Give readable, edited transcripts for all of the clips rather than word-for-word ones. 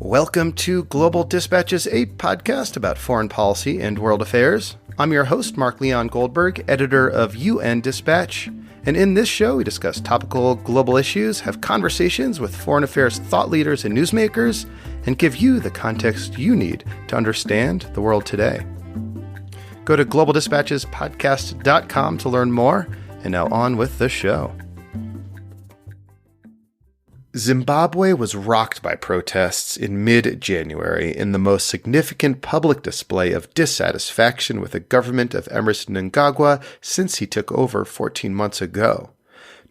Welcome to Global Dispatches, a podcast about foreign policy and world affairs. I'm your host, Mark Leon Goldberg, editor of UN Dispatch. And in this show, we discuss topical global issues, have conversations with foreign affairs thought leaders and newsmakers, and give you the context you need to understand the world today. Go to globaldispatchespodcast.com to learn more. And now on with the show. Zimbabwe was rocked by protests in mid-January in the most significant public display of dissatisfaction with the government of Emerson Mnangagwa since he took over 14 months ago.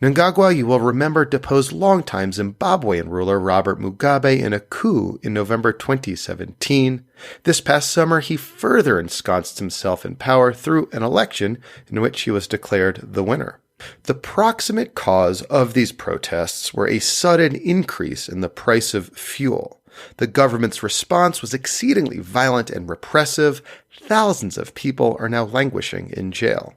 Mnangagwa, you will remember, deposed longtime Zimbabwean ruler Robert Mugabe in a coup in November 2017. This past summer, he further ensconced himself in power through an election in which he was declared the winner. The proximate cause of these protests were a sudden increase in the price of fuel. The government's response was exceedingly violent and repressive. Thousands of people are now languishing in jail.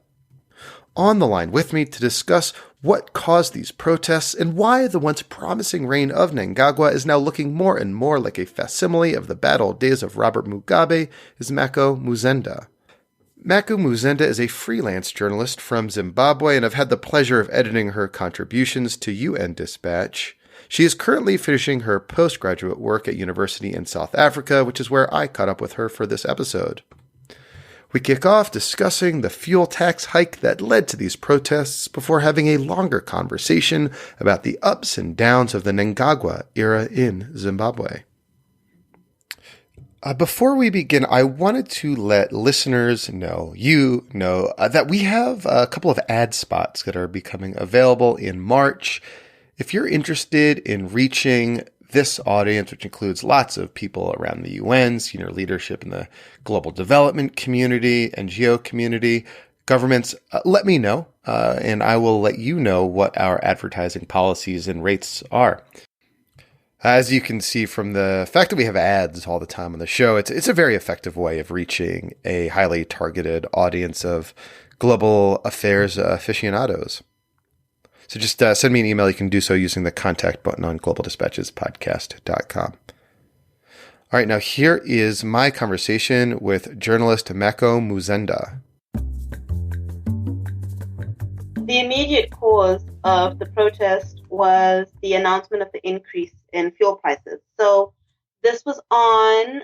On the line with me to discuss what caused these protests and why the once promising reign of Mnangagwa is now looking more and more like a facsimile of the bad old days of Robert Mugabe is Mako Muzenda. Mako Muzenda is a freelance journalist from Zimbabwe, and I've had the pleasure of editing her contributions to UN Dispatch. She is currently finishing her postgraduate work at university in South Africa, which is where I caught up with her for this episode. We kick off discussing the fuel tax hike that led to these protests before having a longer conversation about the ups and downs of the Mnangagwa era in Zimbabwe. Before we begin, I wanted to let listeners know, that we have a couple of ad spots that are becoming available in March. If you're interested in reaching this audience, which includes lots of people around the UN, senior leadership in the global development community, NGO community, governments, let me know, and I will let you know what our advertising policies and rates are. As you can see from the fact that we have ads all the time on the show, it's a very effective way of reaching a highly targeted audience of global affairs aficionados. So just send me an email. You can do so using the contact button on globaldispatchespodcast.com. All right, now here is my conversation with journalist Mako Muzenda. The immediate cause of the protest was the announcement of the increase in fuel prices. So this was on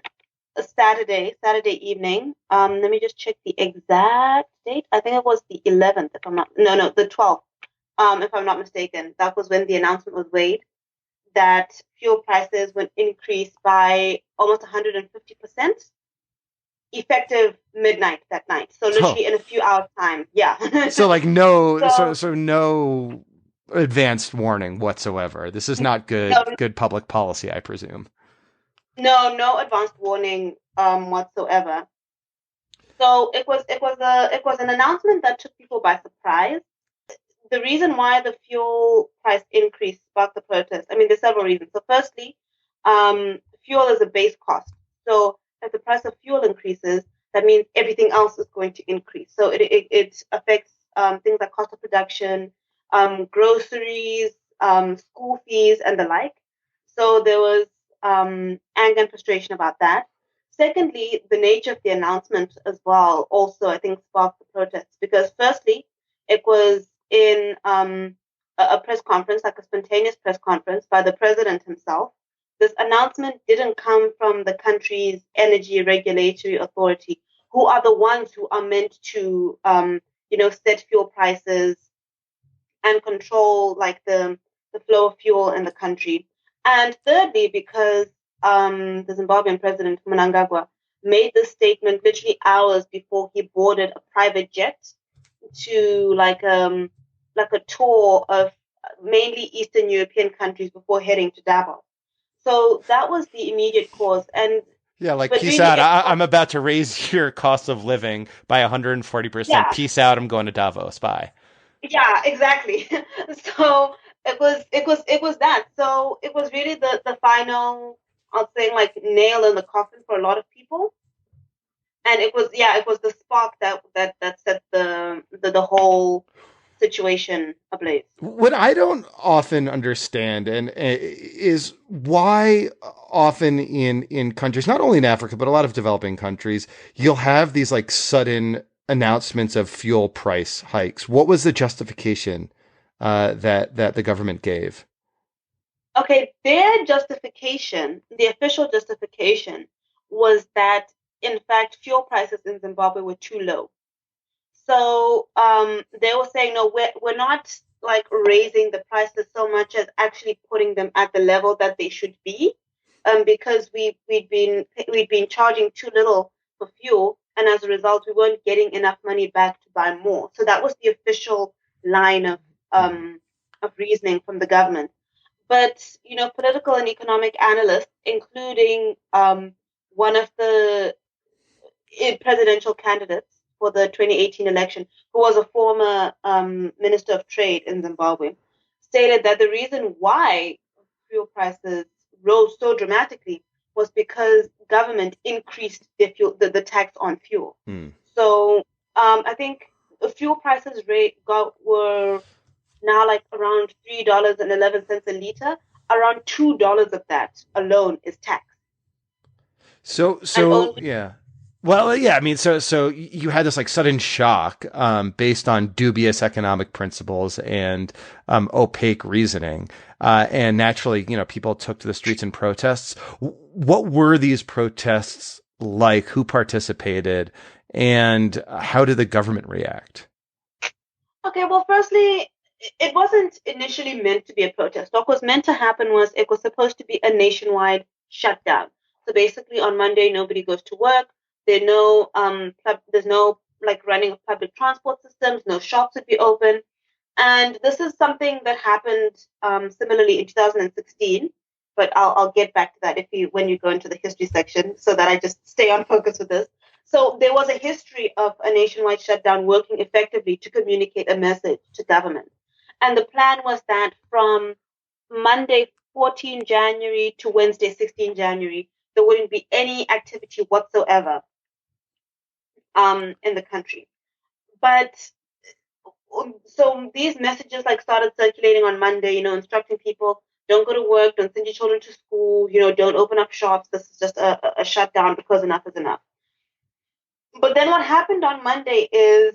a Saturday evening. Let me just check the exact date. I think it was the 11th, the 12th, if I'm not mistaken. That was when the announcement was made that fuel prices would increase by almost 150%, effective midnight that night. So literally in a few hours' time. Yeah. So like no advanced warning whatsoever. This is not good public policy, I presume. No advanced warning whatsoever. So it was an announcement that took people by surprise. The reason why the fuel price increase sparked the protest, there's several reasons. So firstly, fuel is a base cost. So if the price of fuel increases, that means everything else is going to increase. So it affects things like cost of production, groceries, school fees, and the like. So there was anger and frustration about that. Secondly, the nature of the announcement as well also, I think, sparked the protests because firstly, it was in a press conference, like a spontaneous press conference by the president himself. This announcement didn't come from the country's energy regulatory authority, who are the ones who are meant to, set fuel prices and control like the flow of fuel in the country. And thirdly, because the Zimbabwean president Mnangagwa made this statement literally hours before he boarded a private jet to like a tour of mainly Eastern European countries before heading to Davos. So that was the immediate cause. And yeah, like peace out. I'm about to raise your cost of living by 140%. Yeah. Peace out. I'm going to Davos. Bye. Yeah, exactly. So it was that. So it was really the final, I'll say, like nail in the coffin for a lot of people. And it was the spark that set the whole situation ablaze. What I don't often understand is why often in countries, not only in Africa, but a lot of developing countries, you'll have these like sudden announcements of fuel price hikes. What was the justification that the government gave? Okay, their justification, the official justification, was that in fact fuel prices in Zimbabwe were too low. So they were saying, no, we're not like raising the prices so much as actually putting them at the level that they should be, because we'd been charging too little for fuel, and as a result, we weren't getting enough money back to buy more. So that was the official line of reasoning from the government. But political and economic analysts, including one of the presidential candidates for the 2018 election, who was a former Minister of Trade in Zimbabwe, stated that the reason why fuel prices rose so dramatically was because government increased the tax on fuel. So I think the fuel prices were now like around $3.11 a liter. Around $2 of that alone is tax. So yeah. Well, yeah, I mean, so you had this like sudden shock, based on dubious economic principles and, opaque reasoning. And naturally, people took to the streets in protests. What were these protests like? Who participated? And how did the government react? Okay, well, firstly, it wasn't initially meant to be a protest. What was meant to happen was it was supposed to be a nationwide shutdown. So basically, on Monday, nobody goes to work. There's no like running of public transport systems. No shops would be open, and this is something that happened similarly in 2016. But I'll get back to that when you go into the history section, so that I just stay on focus with this. So there was a history of a nationwide shutdown working effectively to communicate a message to government, and the plan was that from Monday 14 January to Wednesday 16 January, there wouldn't be any activity whatsoever in the country. But so these messages like started circulating on Monday, instructing people, don't go to work, don't send your children to school, don't open up shops. This is just a shutdown because enough is enough. But then what happened on Monday is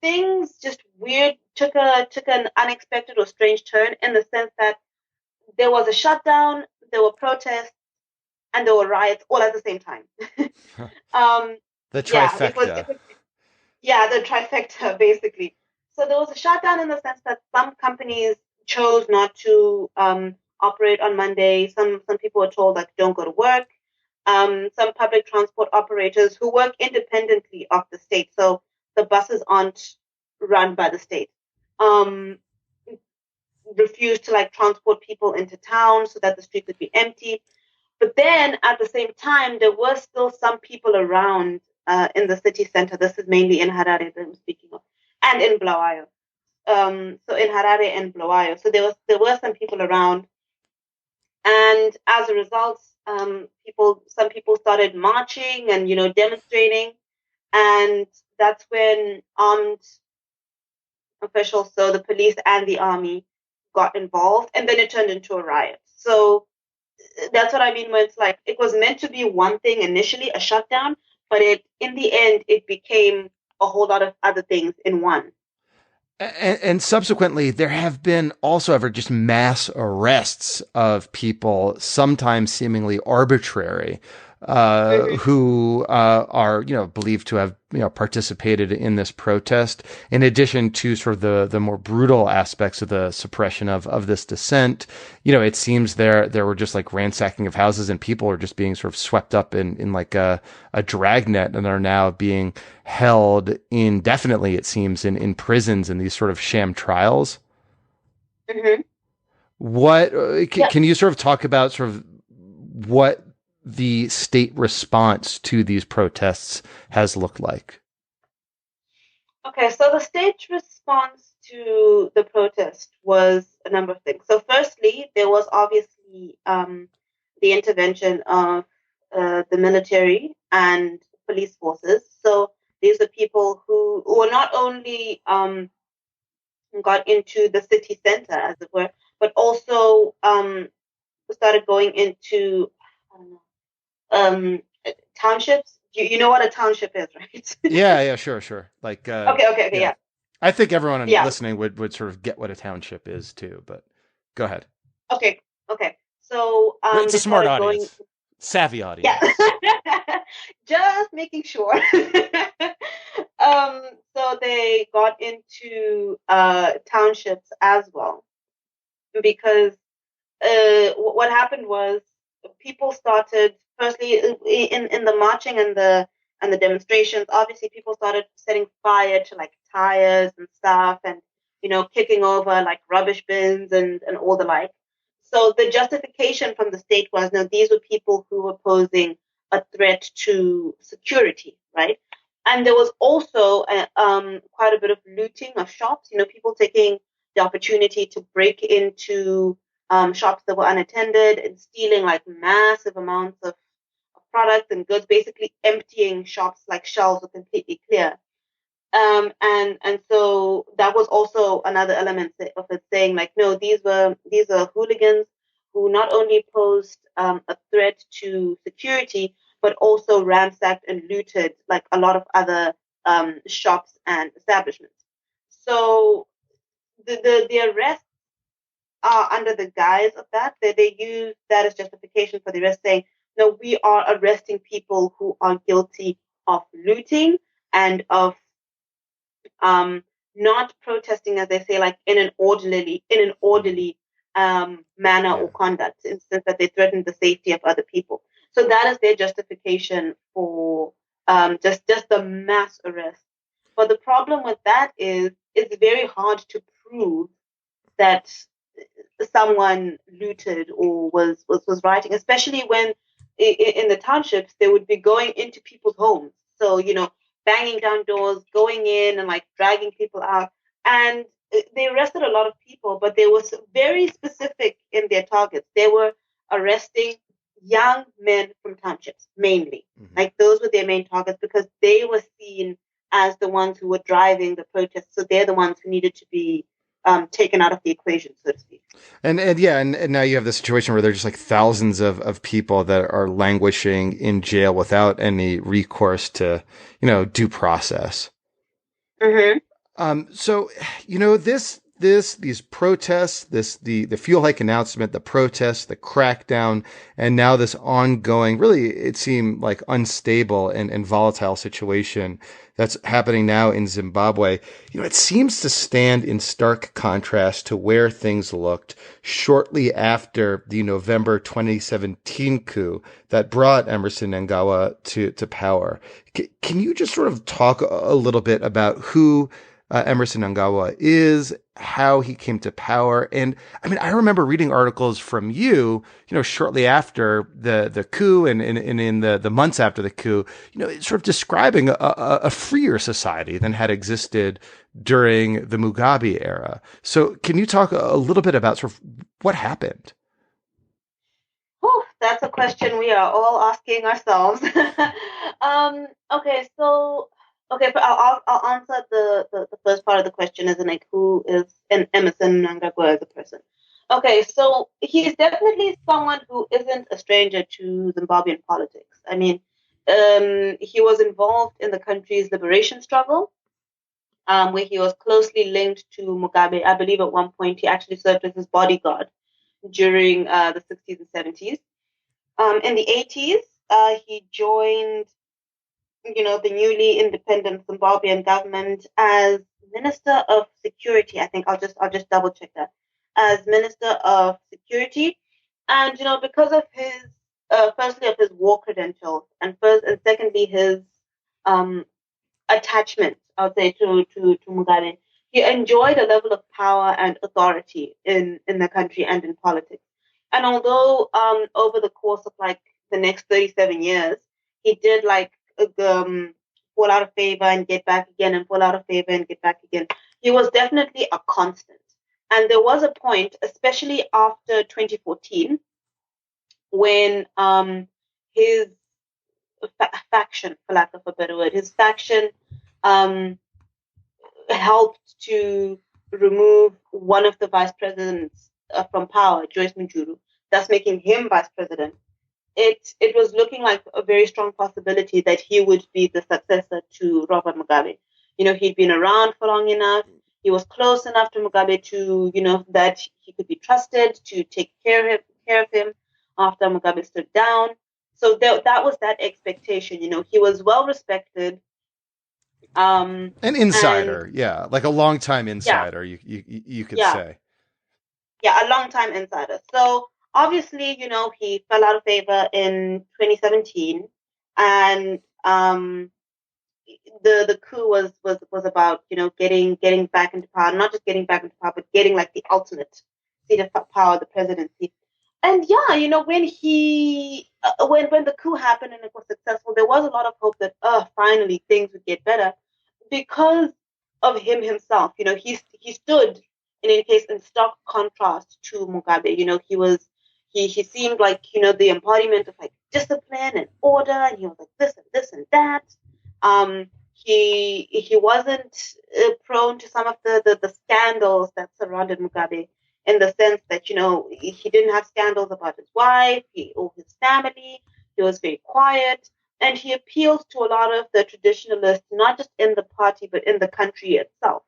things just weird took an unexpected or strange turn, in the sense that there was a shutdown, there were protests, and there were riots all at the same time. The trifecta. The trifecta, basically. So there was a shutdown in the sense that some companies chose not to operate on Monday. Some people were told, like, don't go to work. Some public transport operators who work independently of the state, so the buses aren't run by the state, refused to like transport people into town so that the street would be empty. But then at the same time, there were still some people around in the city center. This is mainly in Harare that I'm speaking of, and in Bulawayo. So in Harare and Bulawayo. So there were some people around, and as a result, some people started marching and demonstrating, and that's when armed officials, so the police and the army, got involved, and then it turned into a riot. So that's what I mean when it's like it was meant to be one thing initially, a shutdown, but in the end it became a whole lot of other things in one. And subsequently, there have been also ever just mass arrests of people, sometimes seemingly arbitrary, who are believed to have participated in this protest. In addition to sort of the more brutal aspects of the suppression of this dissent, it seems there were just like ransacking of houses, and people are just being sort of swept up in like a dragnet, and are now being held indefinitely, it seems, in prisons in these sort of sham trials. Mm-hmm. What can you sort of talk about sort of what the state response to these protests has looked like? Okay, so the state response to the protest was a number of things. So firstly, there was obviously the intervention of the military and police forces. So these are people who were not only got into the city center, as it were, but also started going into, I don't know, townships. You know what a township is, right? Yeah, sure. Like, Okay, yeah. yeah. I think everyone Yeah. listening would sort of get what a township is too, but go ahead. Okay, okay. So It's a they smart started going. audience, savvy Yeah, audience. just making sure. So they got into townships as well because what happened was people started firstly in the marching and the demonstrations. Obviously, people started setting fire to like tires and stuff, and kicking over like rubbish bins and all the like. So the justification from the state was, no, these were people who were posing a threat to security, right? And there was also quite a bit of looting of shops. People taking the opportunity to break into shops that were unattended and stealing like massive amounts of products and goods, basically emptying shops like shelves were completely clear. And so that was also another element of it, saying like, no, these are hooligans who not only posed a threat to security, but also ransacked and looted like a lot of other shops and establishments. So the arrests are under the guise of that. They use that as justification for the arrest, saying, no, we are arresting people who are guilty of looting and of not protesting, as they say, like in an orderly manner Yeah. or conduct, instance that they threaten the safety of other people. So that is their justification for just the mass arrest. But the problem with that is it's very hard to prove that someone looted or was rioting, especially when in the townships they would be going into people's homes. So banging down doors, going in and like dragging people out, and they arrested a lot of people, but they were very specific in their targets. They were arresting young men from townships mainly. Mm-hmm. Like those were their main targets because they were seen as the ones who were driving the protests. So they're the ones who needed to be taken out of the equation, so to speak. And now you have the situation where there's just like thousands of people that are languishing in jail without any recourse to, due process. Mm-hmm. So, these protests, the fuel hike announcement, the protests, the crackdown, and now this ongoing, really, it seemed like unstable and volatile situation that's happening now in Zimbabwe. It seems to stand in stark contrast to where things looked shortly after the November 2017 coup that brought Emerson Mnangagwa to power. Can you just sort of talk a little bit about who Emerson Mnangagwa is, how he came to power? And I mean, I remember reading articles from you, shortly after the coup and in the months after the coup, sort of describing a freer society than had existed during the Mugabe era. So can you talk a little bit about sort of what happened? Whew, that's a question we are all asking ourselves. Okay, so I'll answer the first part of the question, as in like who is an Emerson Mnangagwa as a person. Okay, so he's definitely someone who isn't a stranger to Zimbabwean politics. I mean, he was involved in the country's liberation struggle, where he was closely linked to Mugabe. I believe at one point he actually served as his bodyguard during the 60s and 70s. In the 80s, he joined, the newly independent Zimbabwean government as Minister of Security. I think I'll just double check that, as Minister of Security, and because of his firstly of his war credentials, and secondly his um, attachment, I would say, to Mugabe. He enjoyed a level of power and authority in the country and in politics. And although over the course of like the next 37 years, he did like fall out of favor and get back again and fall out of favor and get back again, he was definitely a constant. And there was a point, especially after 2014, when his faction, for lack of a better word, his faction um, helped to remove one of the vice presidents from power, Joyce Mujuru, thus making him vice president, it was looking like a very strong possibility that he would be the successor to Robert Mugabe. He'd been around for long enough. He was close enough to Mugabe to, that he could be trusted to take care of him after Mugabe stood down. So that was that expectation. He was well respected. An insider, yeah, like a longtime insider, yeah, you could say. Yeah, a long-time insider. So obviously, he fell out of favor in 2017, and the coup was about getting back into power, not just getting back into power, but getting like the ultimate seat of power, the presidency. And yeah, when when the coup happened and it was successful, there was a lot of hope that finally things would get better because of him himself. He stood in any case in stark contrast to Mugabe. He seemed like the embodiment of like discipline and order, and he was like this and this and that. He wasn't prone to some of the scandals that surrounded Mugabe, in the sense that he didn't have scandals about his wife or his family. He was very quiet, and he appeals to a lot of the traditionalists, not just in the party but in the country itself.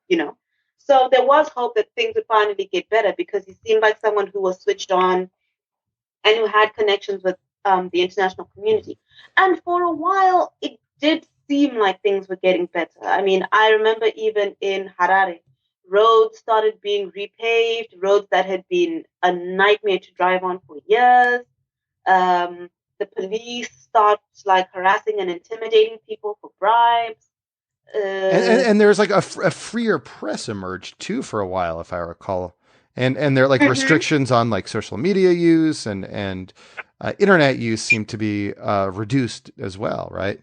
So there was hope that things would finally get better because he seemed like someone who was switched on and who had connections with the international community. And for a while, it did seem like things were getting better. I mean, I remember even in Harare, roads started being repaved, roads that had been a nightmare to drive on for years. The police start like harassing and intimidating people for bribes. And there's like a freer press emerged too for a while, if I recall. And there are like restrictions on like social media use and internet use seem to be reduced as well, right?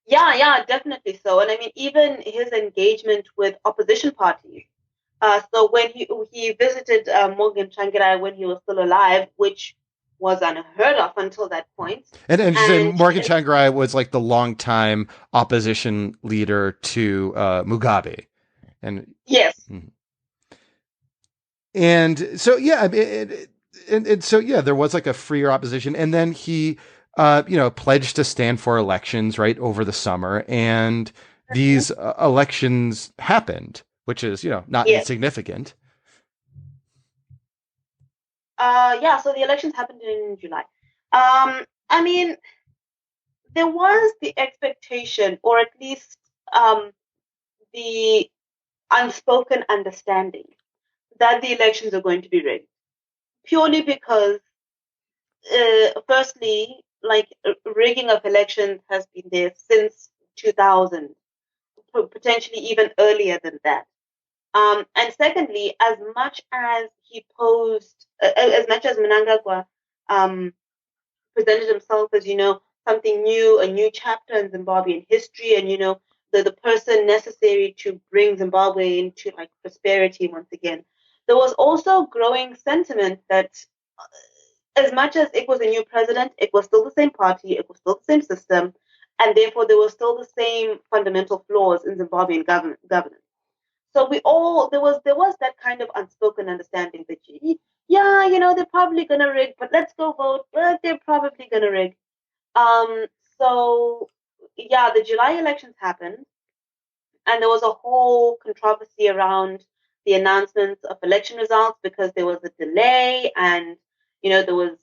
Yeah, definitely so. And I mean, even his engagement with opposition parties. So when he visited Morgan Tsvangirai when he was still alive, which was unheard of until that point. And you say Morgan Tsvangirai was like the longtime opposition leader to Mugabe. And yes. And so yeah, and so yeah, there was like a freer opposition, and then he pledged to stand for elections right over the summer, and these elections happened, which is not insignificant. So the elections happened in July. I mean, there was the expectation, or at least the unspoken understanding that the elections are going to be rigged, purely because, firstly, like rigging of elections has been there since 2000, potentially even earlier than that. And secondly, as much as as much as Mnangagwa presented himself as, something new, a new chapter in Zimbabwean history, and, the person necessary to bring Zimbabwe into like prosperity once again, there was also growing sentiment that as much as it was a new president, it was still the same party, it was still the same system, and therefore there were still the same fundamental flaws in Zimbabwean governance. So there was that kind of unspoken understanding that they're probably gonna rig, but let's go vote, but they're probably gonna rig. So yeah, the July elections happened, and there was a whole controversy around the announcements of election results because there was a delay, and there were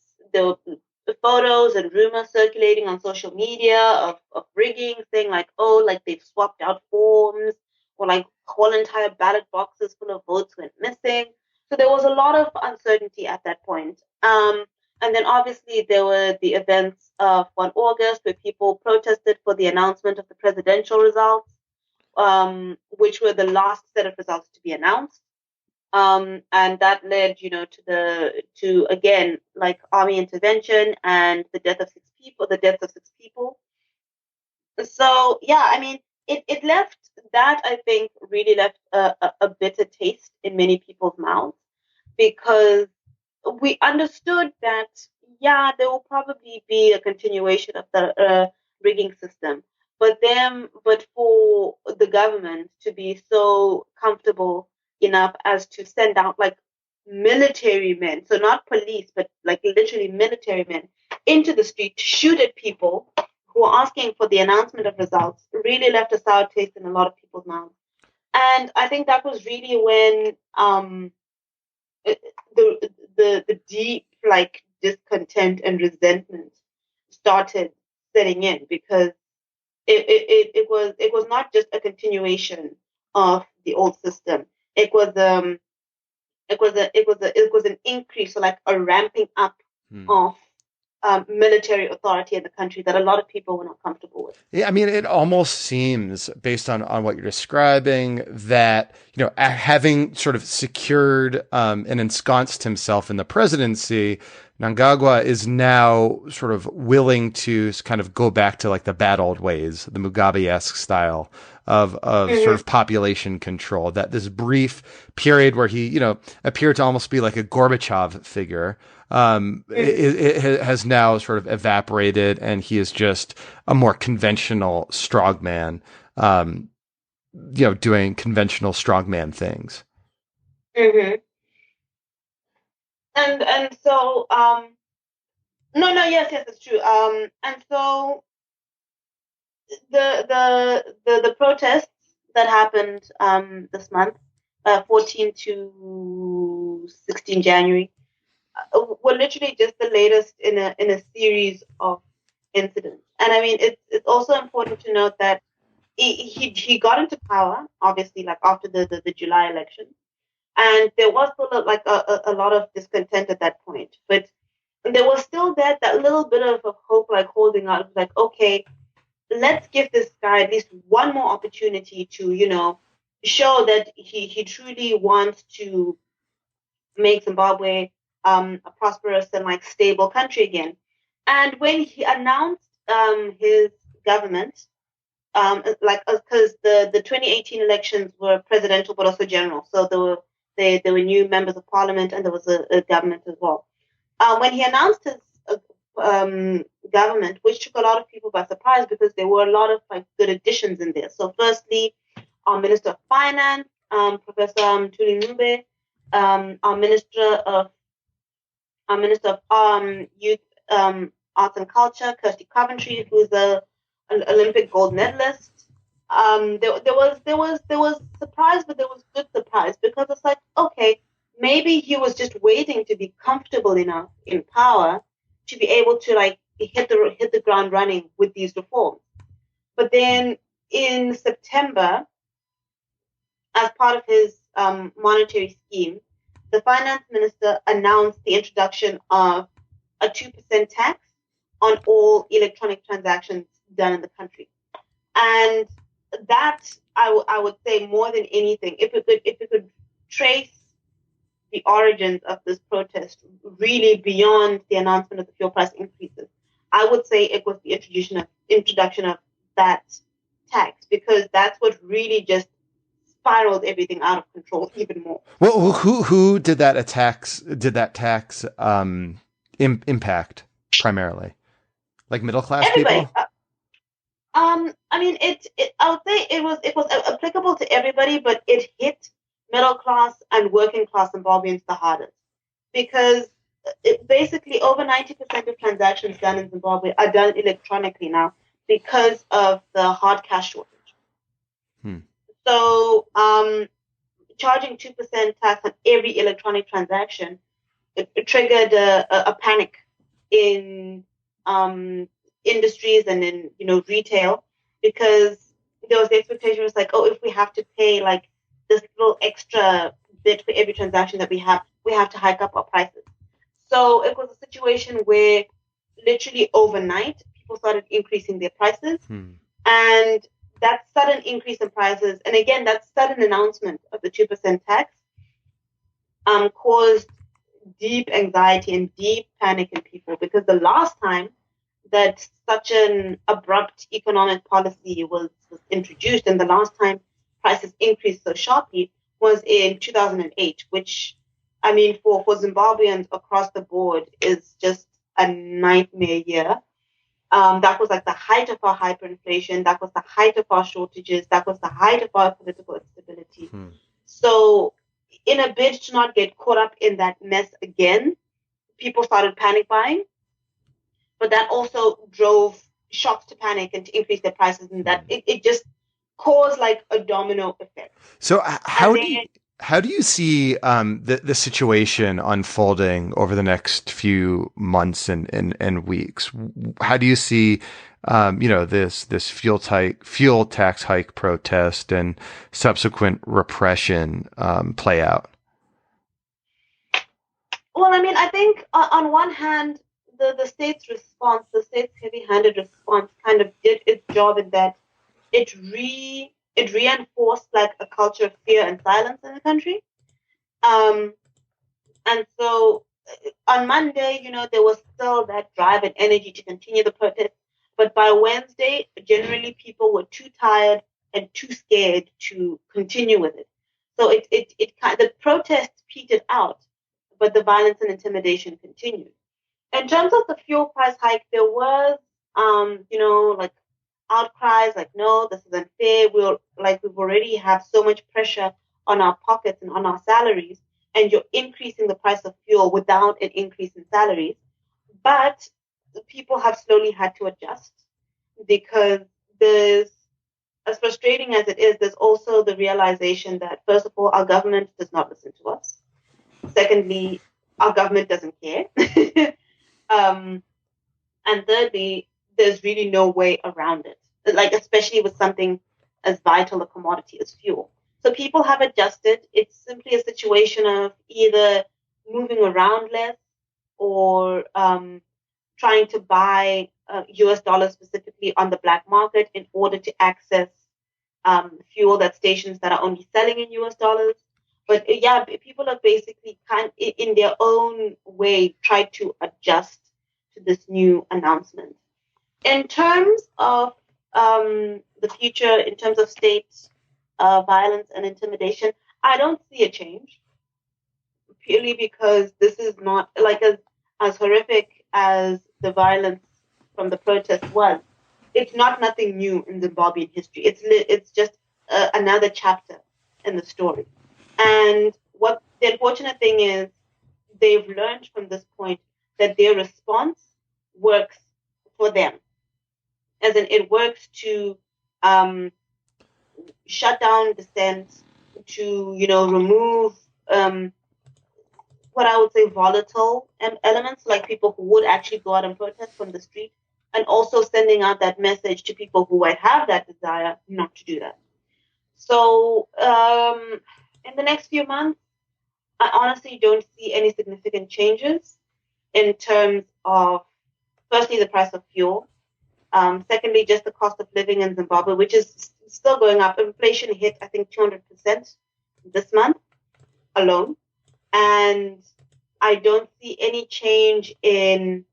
photos and rumors circulating on social media of rigging, saying like, oh, like they've swapped out forms, or like whole entire ballot boxes full of votes went missing. So there was a lot of uncertainty at that point. And then obviously there were the events of 1 August where people protested for the announcement of the presidential results, which were the last set of results to be announced. And that led, to again, like army intervention and the deaths of 6 people. So yeah, I mean, it left that, I think, really left a bitter taste in many people's mouths, because we understood that, yeah, there will probably be a continuation of the rigging system, but for the government to be so comfortable enough as to send out like military men, so not police, but like literally military men into the street to shoot at people who are asking for the announcement of results, really left a sour taste in a lot of people's mouths. And I think that was really when the deep like discontent and resentment started setting in, because it was not just a continuation of the old system. It was an increase, so like a ramping up of military authority in the country that a lot of people were not comfortable with. Yeah, I mean, it almost seems, based on what you're describing, that, you know, having sort of secured and ensconced himself in the presidency, Mnangagwa is now sort of willing to kind of go back to like the bad old ways, the Mugabe-esque style of sort of population control. That this brief period where he, you know, appeared to almost be like a Gorbachev figure, it has now sort of evaporated, and he is just a more conventional strongman, you know, doing conventional strongman things. Mm-hmm. And so yes, it's true. And so the protests that happened this month, 14 to 16 January, were literally just the latest in a series of incidents. And I mean, it's also important to note that he got into power, obviously, like after the July election. And there was still like a lot of discontent at that point. But there was still that little bit of hope, like holding out, like, okay, let's give this guy at least one more opportunity to, you know, show that he truly wants to make Zimbabwe a prosperous and like stable country again. And when he announced his government, because the 2018 elections were presidential but also general, so there were new members of parliament and there was a government as well. When he announced his government, which took a lot of people by surprise because there were a lot of like good additions in there. So firstly, our Minister of Finance, Professor Mthuli Ncube, our Minister of Youth, Arts and Culture, Kirsty Coventry, who's an Olympic gold medalist. There was surprise, but there was good surprise, because it's like, okay, maybe he was just waiting to be comfortable enough in power to be able to like hit the ground running with these reforms. But then in September, as part of his monetary scheme, the finance minister announced the introduction of a 2% tax on all electronic transactions done in the country. And that, I would say, more than anything, if we could trace the origins of this protest really beyond the announcement of the fuel price increases, I would say it was the introduction of that tax, because that's what really just spiraled everything out of control even more. Well, who did that tax impact primarily? Like middle class Everybody. people? I mean, I would say it was applicable to everybody, but it hit middle class and working class Zimbabweans the hardest, because basically over 90% of transactions done in Zimbabwe are done electronically now because of the hard cash shortage. So charging 2% tax on every electronic transaction, it triggered a panic in industries and in, you know, retail, because there was the expectation was like, oh, if we have to pay like this little extra bit for every transaction that we have to hike up our prices. So it was a situation where literally overnight people started increasing their prices, and that sudden increase in prices, and again that sudden announcement of the 2% tax, caused deep anxiety and deep panic in people, because the last time that such an abrupt economic policy was introduced, and the last time prices increased so sharply, was in 2008, which, I mean, for Zimbabweans across the board is just a nightmare year. That was like the height of our hyperinflation. That was the height of our shortages. That was the height of our political instability. So in a bid to not get caught up in that mess again, people started panic buying, but that also drove shops to panic and to increase their prices, and that it just caused like a domino effect. So how do you see the situation unfolding over the next few months and weeks? How do you see this fuel tax hike protest and subsequent repression play out? Well, I mean, I think on one hand, the state's response, the state's heavy-handed response, kind of did its job in that it reinforced like a culture of fear and silence in the country. And so on Monday, there was still that drive and energy to continue the protest. But by Wednesday, generally people were too tired and too scared to continue with it. So the protests petered out, but the violence and intimidation continued. In terms of the fuel price hike, there was, like outcries, like, no, this is unfair. We've already have so much pressure on our pockets and on our salaries, and you're increasing the price of fuel without an increase in salaries. But the people have slowly had to adjust, because as frustrating as it is, there's also the realization that, first of all, our government does not listen to us. Secondly, our government doesn't care. And thirdly, there's really no way around it, like especially with something as vital a commodity as fuel. So people have adjusted. It's simply a situation of either moving around less or trying to buy US dollars specifically on the black market in order to access fuel at stations that are only selling in US dollars. But yeah, people have basically in their own way tried to adjust to this new announcement. In terms of the future, in terms of state violence and intimidation, I don't see a change, purely because this is not, like, as horrific as the violence from the protest was, it's nothing new in Zimbabwean history. It's just another chapter in the story. And what the unfortunate thing is, they've learned from this point that their response works for them. As in, it works to shut down dissent, to, remove what I would say volatile elements, like people who would actually go out and protest from the street, and also sending out that message to people who might have that desire not to do that. So in the next few months, I honestly don't see any significant changes in terms of, firstly, the price of fuel. Secondly, just the cost of living in Zimbabwe, which is still going up. Inflation hit, I think, 200% this month alone. And I don't see any change in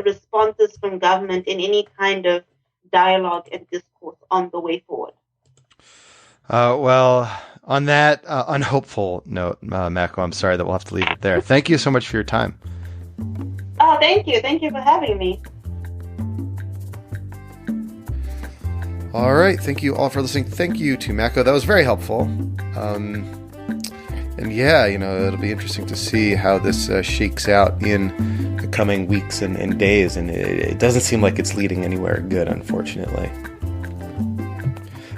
responses from government in any kind of dialogue and discourse on the way forward. Well, on that unhopeful note, Mako, I'm sorry that we'll have to leave it there. Thank you so much for your time. Oh, thank you. Thank you for having me. All right. Thank you all for listening. Thank you to Mako. That was very helpful. And yeah, it'll be interesting to see how this shakes out in the coming weeks and days. And it doesn't seem like it's leading anywhere good, unfortunately.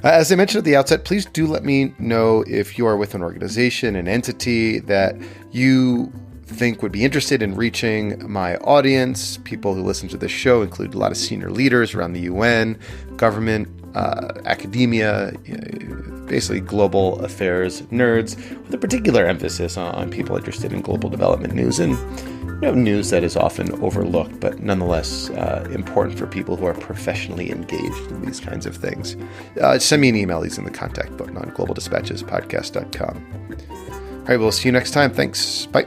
As I mentioned at the outset, please do let me know if you are with an organization, an entity that you think would be interested in reaching my audience. People who listen to this show include a lot of senior leaders around the UN, government, academia, basically global affairs nerds, with a particular emphasis on people interested in global development news and news that is often overlooked, but nonetheless important for people who are professionally engaged in these kinds of things. Send me an email. He's in the contact button on globaldispatchespodcast.com. All right, we'll see you next time. Thanks. Bye.